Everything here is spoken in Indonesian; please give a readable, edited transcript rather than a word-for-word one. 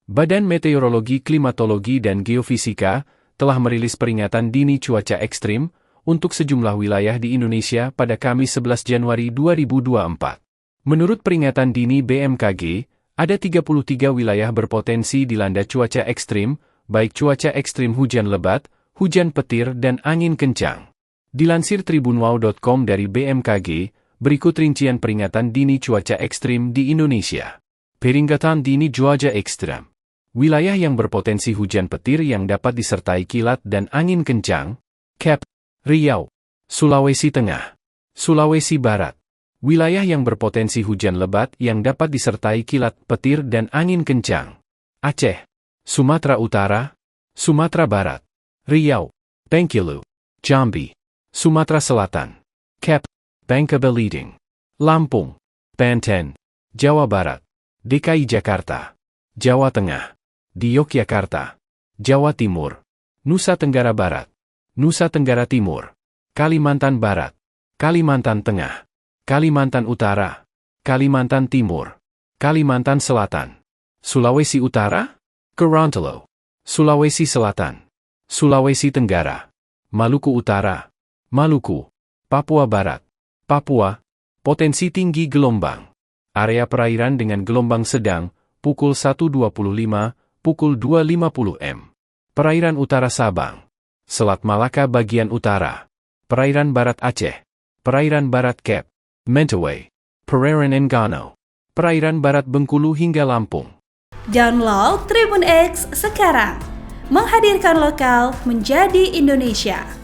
Badan Meteorologi, Klimatologi, dan Geofisika telah merilis peringatan dini cuaca ekstrim untuk sejumlah wilayah di Indonesia pada Kamis 11 Januari 2024. Menurut peringatan dini BMKG, ada 33 wilayah berpotensi dilanda cuaca ekstrim, baik cuaca ekstrim hujan lebat, hujan petir, dan angin kencang. Dilansir tribunwow.com dari BMKG, berikut rincian peringatan dini cuaca ekstrim di Indonesia. Peringatan dini cuaca ekstrim. Wilayah yang berpotensi hujan petir yang dapat disertai kilat dan angin kencang. Kep. Riau, Sulawesi Tengah, Sulawesi Barat. Wilayah yang berpotensi hujan lebat yang dapat disertai kilat, petir, dan angin kencang. Aceh, Sumatera Utara, Sumatera Barat, Riau, Bengkulu, Jambi, Sumatera Selatan, Kep, Bangka Belitung, Lampung, Banten, Jawa Barat, DKI Jakarta, Jawa Tengah, di Yogyakarta, Jawa Timur, Nusa Tenggara Barat, Nusa Tenggara Timur, Kalimantan Barat, Kalimantan Tengah, Kalimantan Utara, Kalimantan Timur, Kalimantan Selatan, Sulawesi Utara, Gorontalo, Sulawesi Selatan, Sulawesi Tenggara, Maluku Utara, Maluku, Papua Barat, Papua, potensi tinggi gelombang. Area perairan dengan gelombang sedang, pukul 1.25, pukul 2.50 m. Perairan Utara Sabang, Selat Malaka bagian utara, Perairan Barat Aceh, Perairan Barat Kep, Mentawai, Perairan Enggano, Perairan Barat Bengkulu hingga Lampung. Download Tribun X sekarang, menghadirkan lokal menjadi Indonesia.